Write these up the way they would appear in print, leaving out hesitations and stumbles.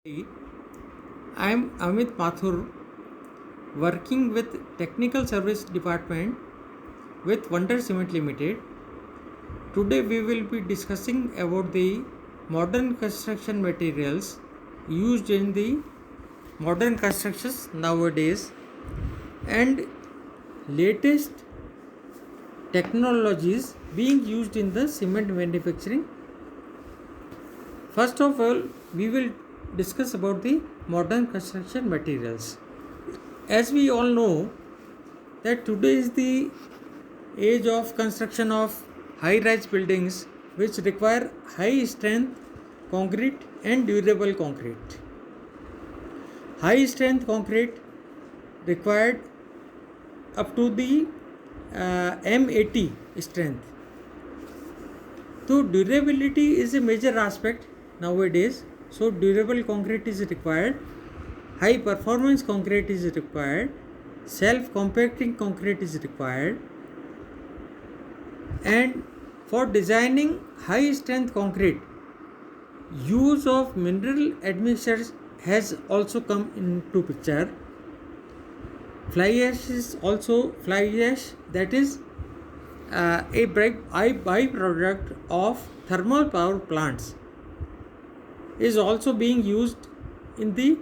I am Amit Mathur, working with Technical Service Department with Wonder Cement Limited. Today we will be discussing about the modern construction materials used in the modern constructions nowadays and latest technologies being used in the cement manufacturing. First of all, we will discuss about the modern construction materials. As we all know that today is the age of construction of high-rise buildings which require high strength concrete and durable concrete. High strength concrete required up to the M80 strength. So durability is a major aspect nowadays. So durable concrete is required, high performance concrete is required, self compacting concrete is required, and for designing high strength concrete, use of mineral admixtures has also come into picture. Fly ash is also fly ash, that is a byproduct of thermal power plants, is also being used in the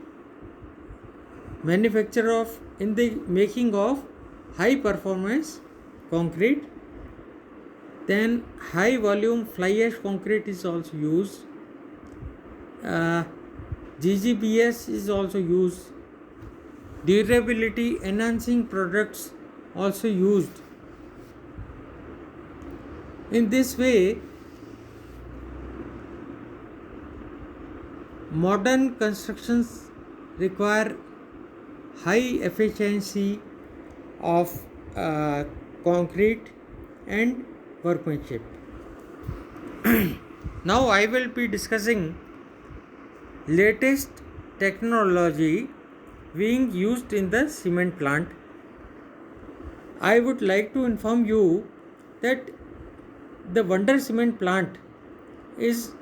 manufacture of in the making of high performance concrete. Then high volume fly ash concrete is also used. GGBS is also used. Durability enhancing products also used. In this way, modern constructions require high efficiency of concrete and workmanship. Now I will be discussing latest technology being used in the cement plant. I would like to inform you that the Wonder Cement plant is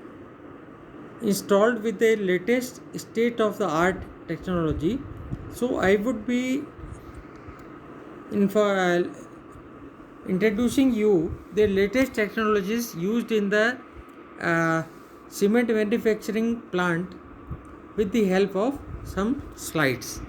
installed with the latest state of the art technology. So I would be introducing you the latest technologies used in the cement manufacturing plant with the help of some slides.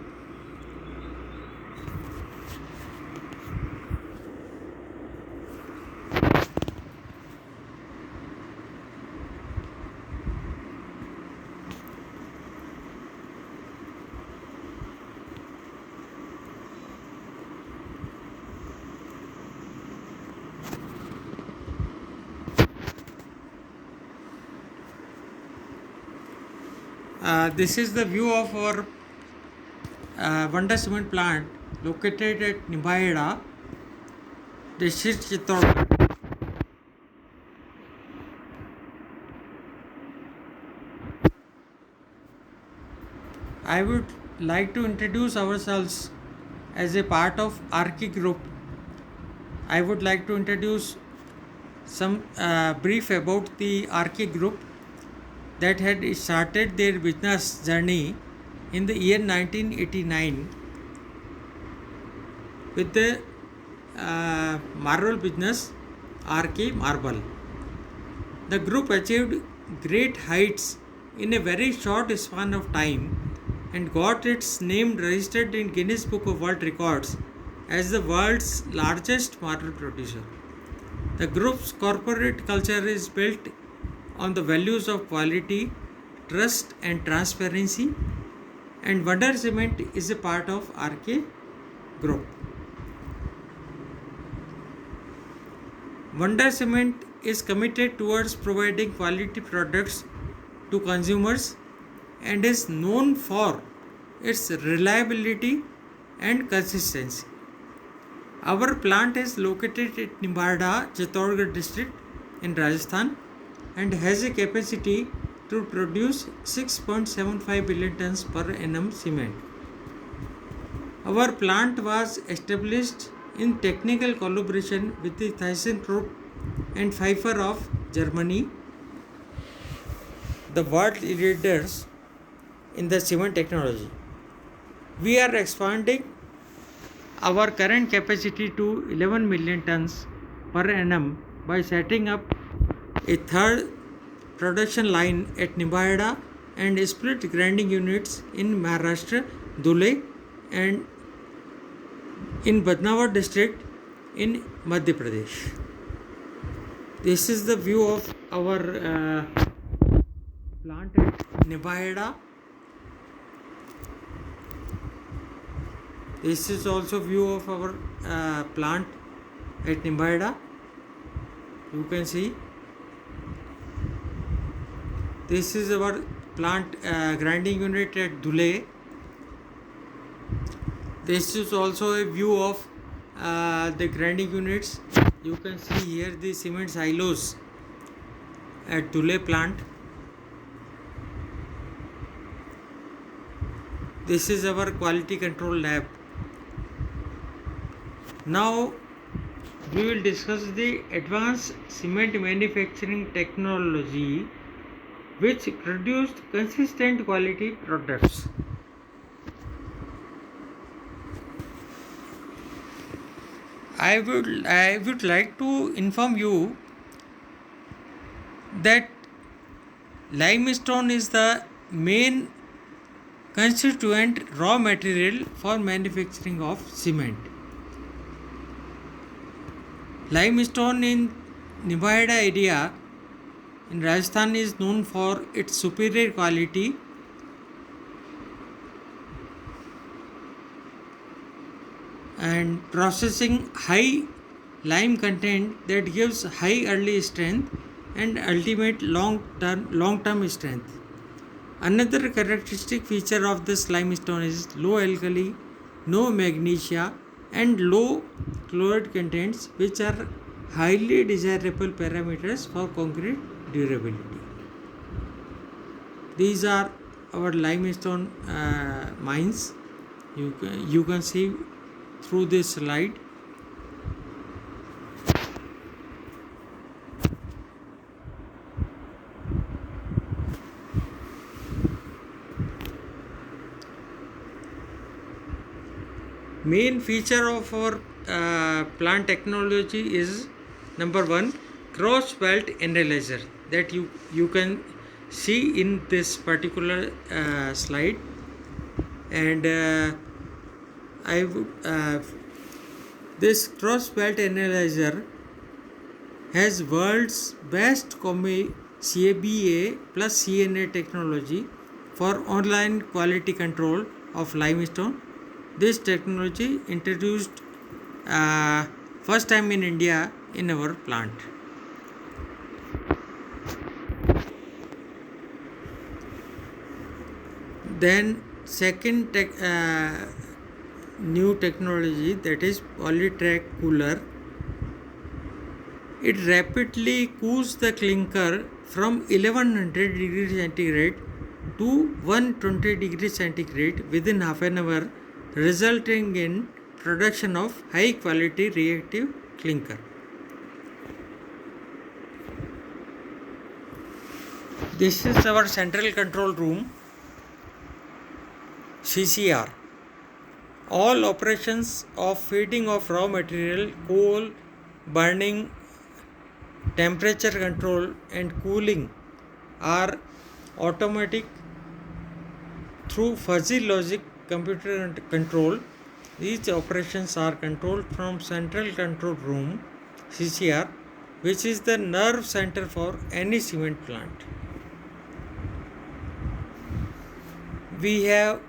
This is the view of our Wonder Cement plant located at Nimbaida, district Chittorgarh. I would like to introduce ourselves as a part of RK Group. I would like to introduce some brief about the RK Group that had started their business journey in the year 1989 with the marble business RK Marble. The group achieved great heights in a very short span of time and got its name registered in Guinness Book of World Records as the world's largest marble producer. The group's corporate culture is built on the values of quality, trust, and transparency, and Wonder Cement is a part of RK Group. Wonder Cement is committed towards providing quality products to consumers and is known for its reliability and consistency. Our plant is located at Nimbarda, Chittorgarh district in Rajasthan and has a capacity to produce 6.75 billion tons per annum cement. Our plant was established in technical collaboration with the ThyssenKrupp and Pfeiffer of Germany, the world leaders in the cement technology. We are expanding our current capacity to 11 million tons per annum by setting up a third production line at Nimbahera and split grinding units in Maharashtra, Dhule, and in Badnawar district in Madhya Pradesh. This is the view of our plant at Nimbahera. This is also view of our plant at Nimbahera. You can see this is our plant grinding unit at Dhule. This is also a view of the grinding units. You can see here the cement silos at Dhule plant. This is our quality control lab. Now we will discuss the advanced cement manufacturing technology which produced consistent quality products. I would like to inform you that limestone is the main constituent raw material for manufacturing of cement. Limestone in Nimbahera area in Rajasthan is known for its superior quality and processing high lime content that gives high early strength and ultimate long-term strength. Another characteristic feature of this limestone is low alkali, no magnesia and low chloride contents, which are highly desirable parameters for concrete durability. These are our limestone mines. You can see through this slide. Main feature of our plant technology is number one, cross belt analyzer that you can see in this particular slide, and this cross belt analyzer has world's best CABA plus CNA technology for online quality control of limestone. This technology introduced first time in India in our plant. Then second new technology, that is Polytrack cooler. It rapidly cools the clinker from 1100 degrees centigrade to 120 degrees centigrade within half an hour, resulting in production of high quality reactive clinker. This is our central control room, CCR. All operations of feeding of raw material, coal, burning, temperature control and cooling are automatic through fuzzy logic computer control. These operations are controlled from central control room, CCR, which is the nerve center for any cement plant. We have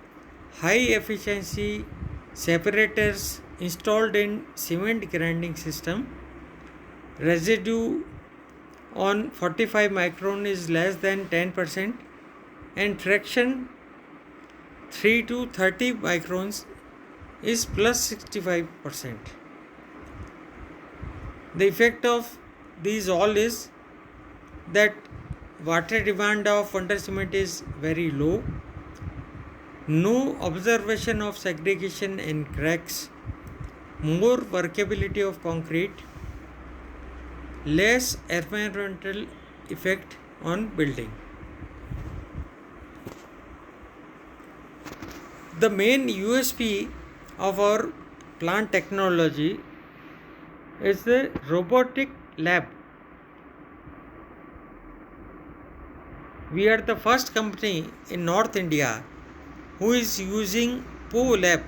high efficiency separators installed in cement grinding system. Residue on 45 micron is less than 10% and fraction 3 to 30 microns is plus 65%. The effect of these all is that water demand of under cement is very low, no observation of segregation and cracks, more workability of concrete, less environmental effect on building. The main USP of our plant technology is the robotic lab. We are the first company in North India who is using PO lab,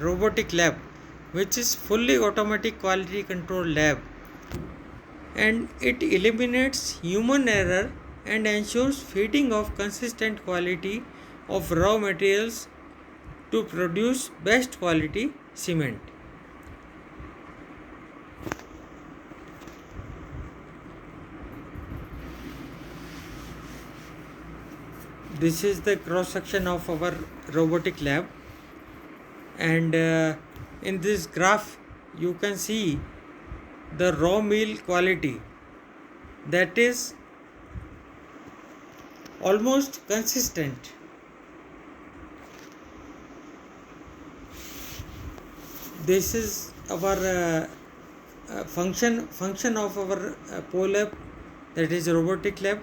robotic lab, which is fully automatic quality control lab, and it eliminates human error and ensures feeding of consistent quality of raw materials to produce best quality cement. This is the cross section of our robotic lab, and in this graph you can see the raw meal quality that is almost consistent. This is our function of our PO lab, that is robotic lab.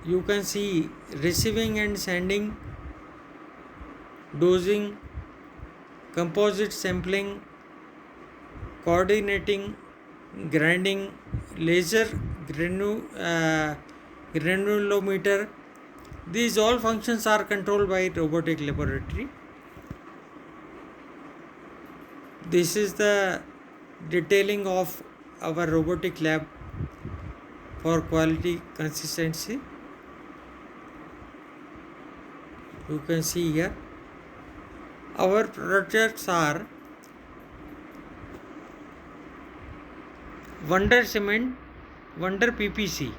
You can see receiving and sending, dosing, composite sampling, coordinating, grinding, laser granulometer. These all functions are controlled by robotic laboratory. This is the detailing of our robotic lab for quality consistency. You can see here our projects are Wonder Cement, Wonder PPC.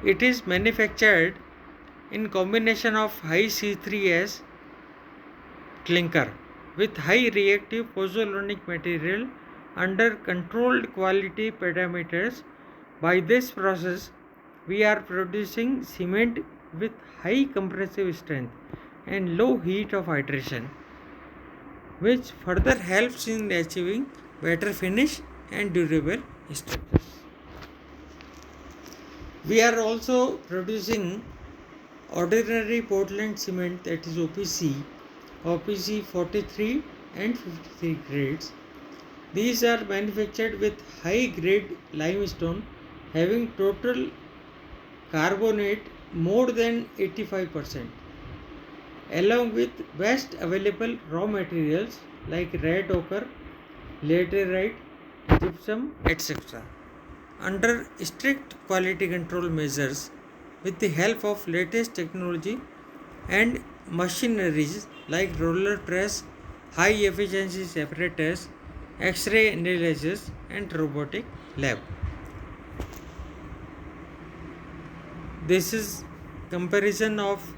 It is manufactured in combination of high C3S clinker with high reactive pozzolanic material under controlled quality parameters. By this process, we are producing cement with high compressive strength and low heat of hydration, which further helps in achieving better finish and durable structures. We are also producing ordinary Portland cement, that is OPC 43 and 53 grades. These are manufactured with high grade limestone having total carbonate more than 85%, along with best available raw materials like red ochre, laterite, gypsum, etc. Under strict quality control measures with the help of latest technology and machineries like roller press, high efficiency separators, X-ray analysis and robotic lab. This is comparison of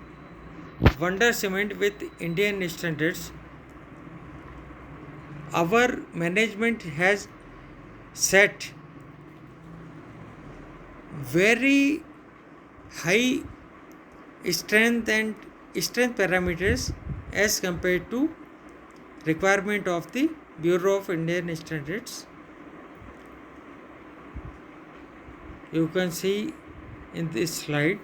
Wonder Cement with Indian standards. Our management has set very high strength parameters as compared to requirement of the Bureau of Indian Standards. You can see in this slide.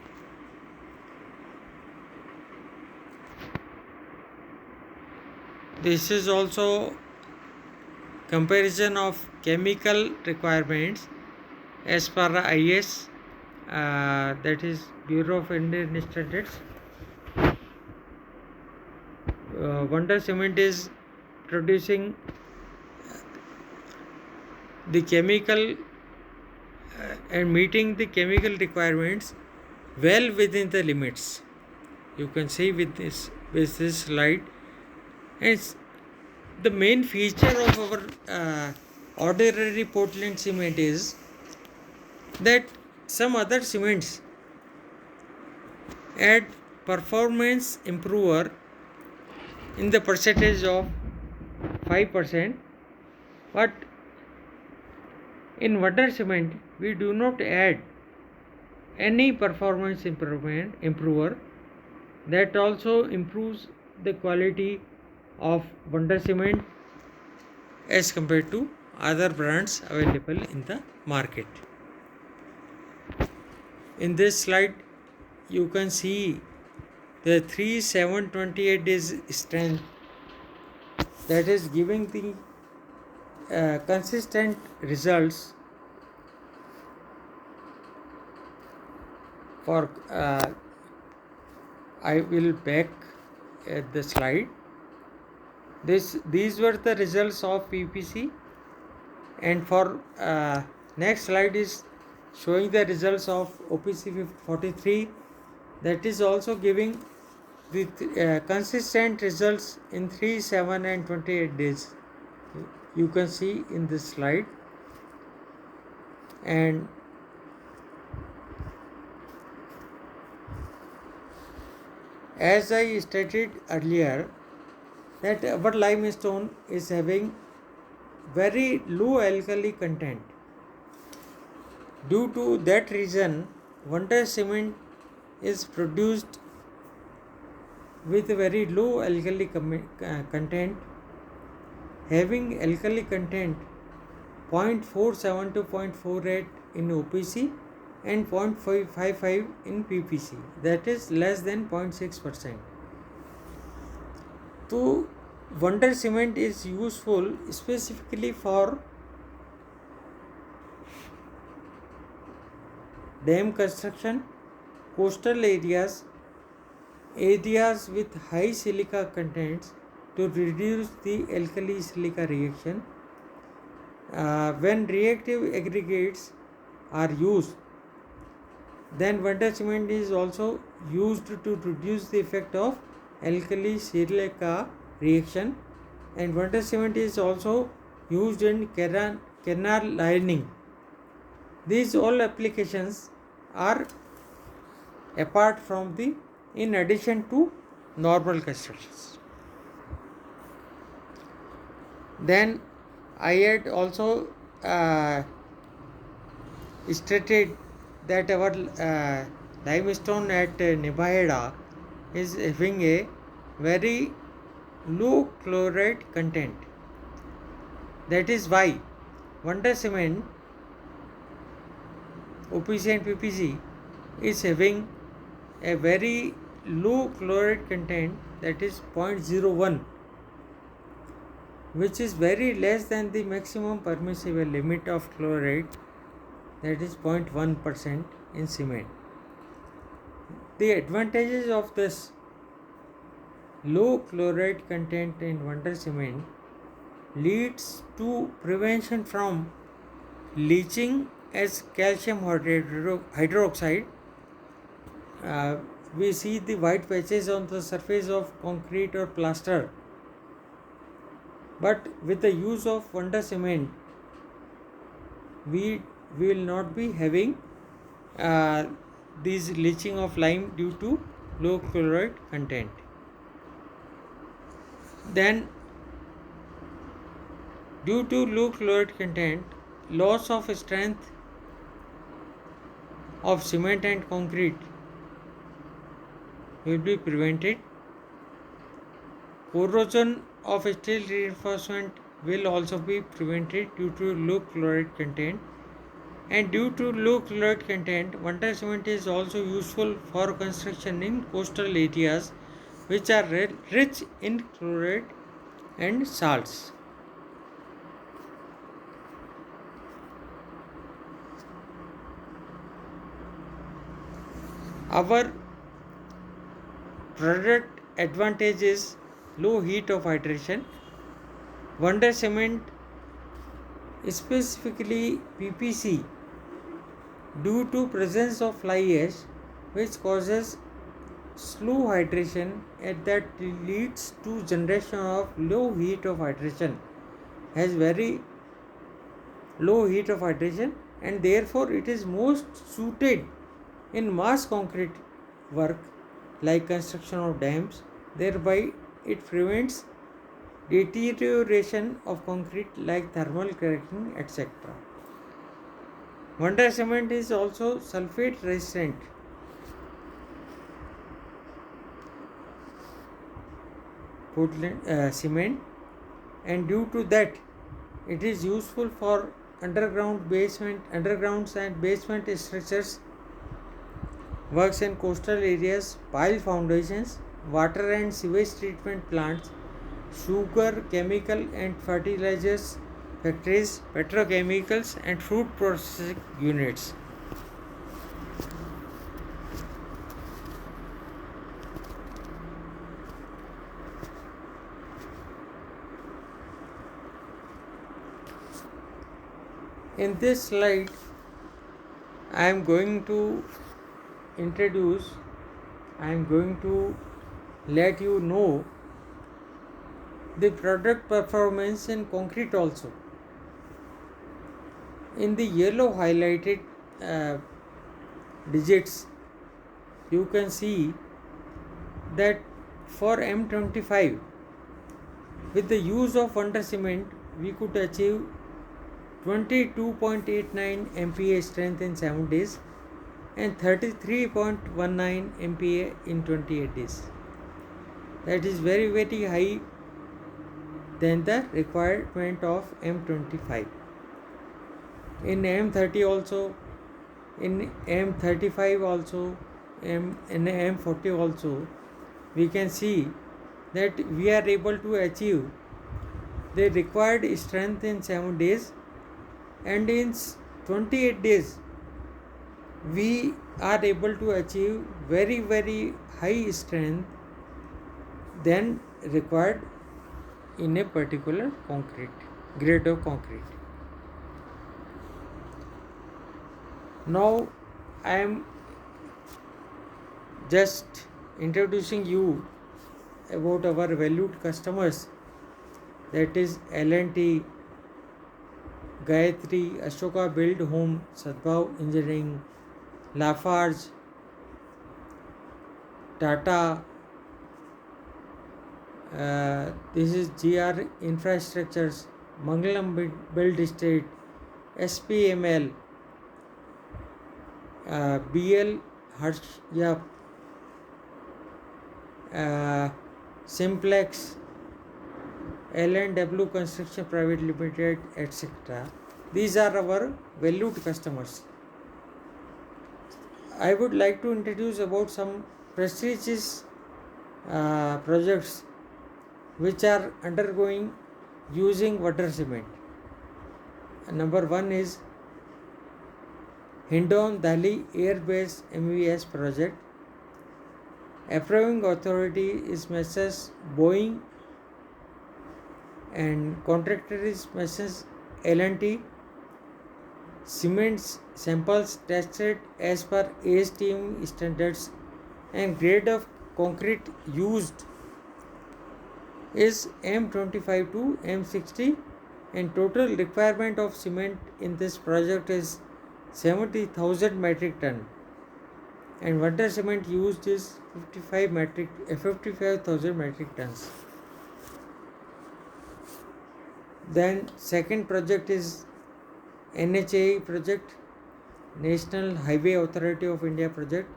This is also comparison of chemical requirements as per IS, that is Bureau of Indian Standards. Wonder Cement is producing the chemical and meeting the chemical requirements well within the limits. You can see with this slide. And the main feature of our ordinary Portland cement is that some other cements add performance improver in the percentage of 5%, but in Wonder Cement we do not add any performance improver. That also improves the quality of Wonder Cement as compared to other brands available in the market. In this slide you can see the 3,728 days strength, that is giving the consistent results for I will back at the slide. These were the results of PPC, and for next slide is showing the results of OPC 43, that is also giving the consistent results in 3, 7 and 28 days. You can see in this slide. And as I stated earlier, that our limestone is having very low alkali content. Due to that reason, wonder cement is produced with very low alkali content, having alkali content 0.47 to 0.48 in OPC and 0.55 in PPC, that is less than 0.6%. So wonder cement is useful specifically for dam construction, coastal areas with high silica contents to reduce the alkali silica reaction. When reactive aggregates are used, then wonder cement is also used to reduce the effect of alkali silica reaction, and wonder cement is also used in canal lining. These all applications are apart from the in addition to normal constructions. Then I had also stated that our limestone at Nibaheda is having a very low chloride content. That is why wonder cement, OPC and PPC is having a very low chloride content, that is 0.01, which is very less than the maximum permissible limit of chloride, that is 0.1% in cement. The advantages of this low chloride content in wonder cement leads to prevention from leaching as calcium hydroxide. We see the white patches on the surface of concrete or plaster, but with the use of wonder cement we will not be having this leaching of lime due to low chloride content. Then due to low chloride content, loss of strength of cement and concrete will be prevented. Corrosion of steel reinforcement will also be prevented due to low chloride content. And due to low chloride content, wonder cement is also useful for construction in coastal areas which are rich in chloride and salts. Our product advantage is low heat of hydration. Wonder cement, specifically PPC, due to presence of fly ash, which causes slow hydration and that leads to generation of low heat of hydration, has very low heat of hydration, and therefore it is most suited in mass concrete work like construction of dams. Thereby it prevents deterioration of concrete like thermal cracking, etc. Wonder cement is also sulfate resistant. Portland cement, and due to that it is useful for undergrounds and basement structures works in coastal areas, pile foundations, water and sewage treatment plants, sugar, chemical and fertilizers factories, petrochemicals and food processing units. In this slide, I am going to let you know the product performance in concrete also. In the yellow highlighted digits, you can see that for M25, with the use of wonder cement, we could achieve 22.89 MPa strength in 7 days and 33.19 MPa in 28 days. That is very, very high than the requirement of M25. In M30 also, in M35 also, in M40 also, we can see that we are able to achieve the required strength in 7 days, and in 28 days we are able to achieve very, very high strength than required in a particular grade of concrete. Now I am just introducing you about our valued customers, that is L&T, Gayatri, Ashoka Build Home, Sadbhav Engineering, Lafarge, Tata, this is GR Infrastructures, Mangalam Build Estate, SPML, BL Harshya, Simplex, L&W Construction Private Limited, etc. These are our valued customers. I would like to introduce about some prestigious projects which are undergoing using water cement. Number 1 is Hindon Dali Air Base MES project. Approving authority is Messrs. Boeing and contractor is Messrs. L&T. Cement samples tested as per ASTM standards, and grade of concrete used is M25 to M60, and total requirement of cement in this project is 70,000 metric ton, and water cement used is 55,000 metric tons. Then second project is NHAI project, National Highway Authority of India project.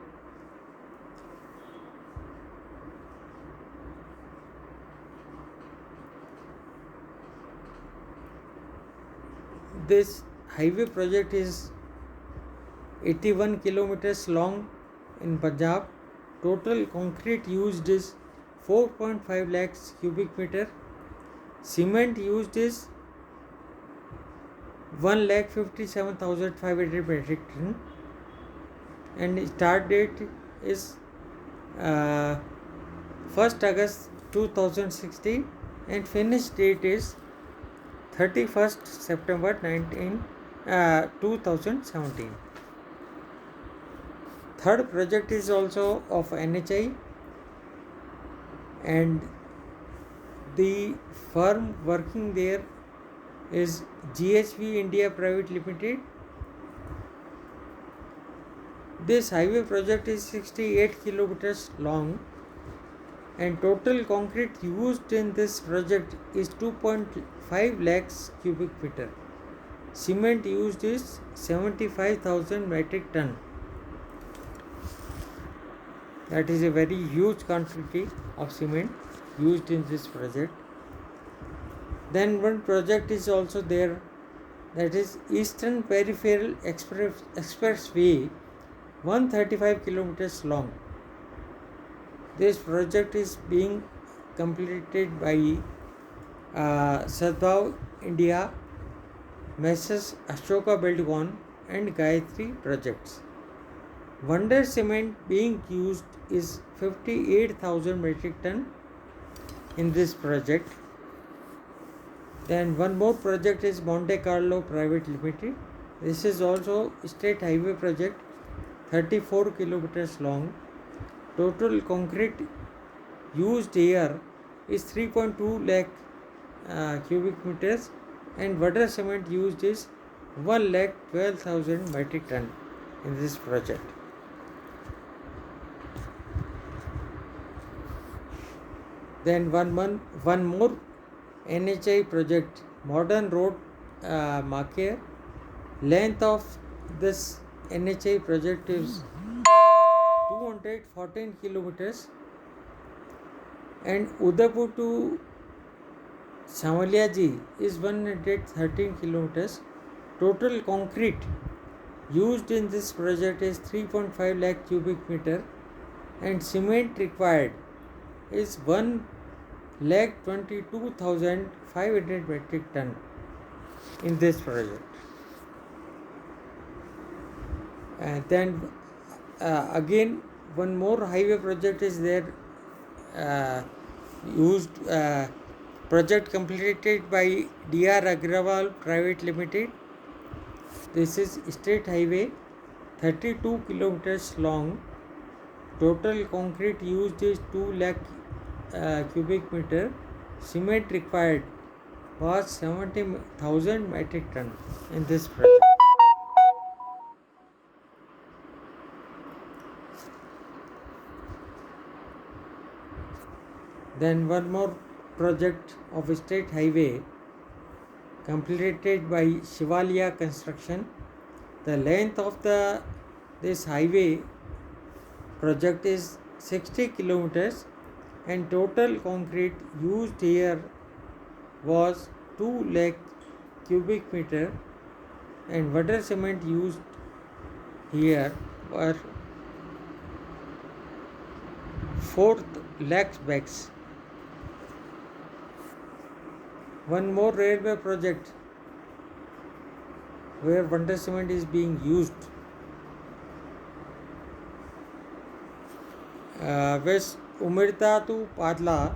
This highway project is 81 kilometers long in Punjab. Total concrete used is 4.5 lakhs cubic meter. Cement used is 1,57,500 metric ton, and start date is 1st August 2016, and finish date is 31st September 2017. Third project is also of NHI, and the firm working there is GHV India Private Limited. This highway project is 68 kilometers long, and total concrete used in this project is 2.5 lakhs cubic meter. Cement used is 75,000 metric ton. That is a very huge quantity of cement used in this project. Then one project is also there, that is Eastern Peripheral Expressway 135 kilometers long. This project is being completed by Sadbhav India, Messrs. Ashoka Buildcon and Gayatri Projects. Wonder cement being used is 58,000 metric ton in this project. Then one more project is Monte Carlo Private Limited. This is also state highway project, 34 kilometers long. Total concrete used here is 3.2 lakh cubic meters and water cement used is 1,12,000 metric ton in this project. Then one more NHI project, Modern Road Makir. Length of this NHI project is 214 kilometers and Udaipur to Samaliaji is 113 kilometers. Total concrete used in this project is 3.5 lakh cubic meter and cement required is 1,22,500 metric ton in this project. And then again one more highway project is there, project completed by DR Agrawal Private Limited. This is state highway, 32 kilometers long. Total concrete used is 2 lakh cubic meter. Cement required was 70,000 metric ton in this project. Then one more project of state highway completed by Shivalia Construction. The length of this highway project is 60 kilometers and total concrete used here was 2 lakh cubic meter and water cement used here were 4 lakh bags. One more railway project where wonder cement is being used. West Umirta to Padla,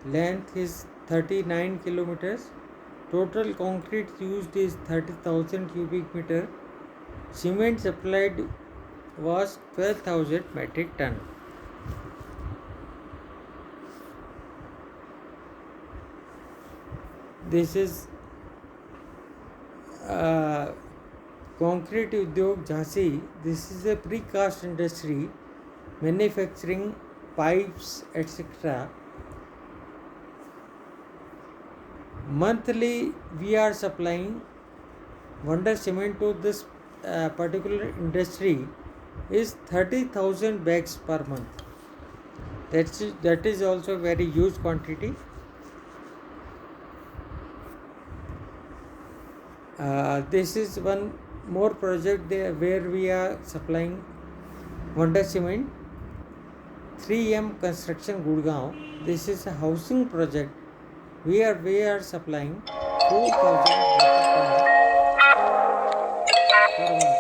length is 39 kilometers. Total concrete used is 30,000 cubic meter. Cement supplied was 12,000 metric ton. This is Concrete Udyog Jhansi. This is a precast industry manufacturing pipes etc. Monthly we are supplying wonder cement to this particular industry is 30,000 bags per month. That is also very huge quantity. This is one more project there where we are supplying wonder cement. 3M Construction Gurgaon. This is a housing project. We are supplying 4,000 per month.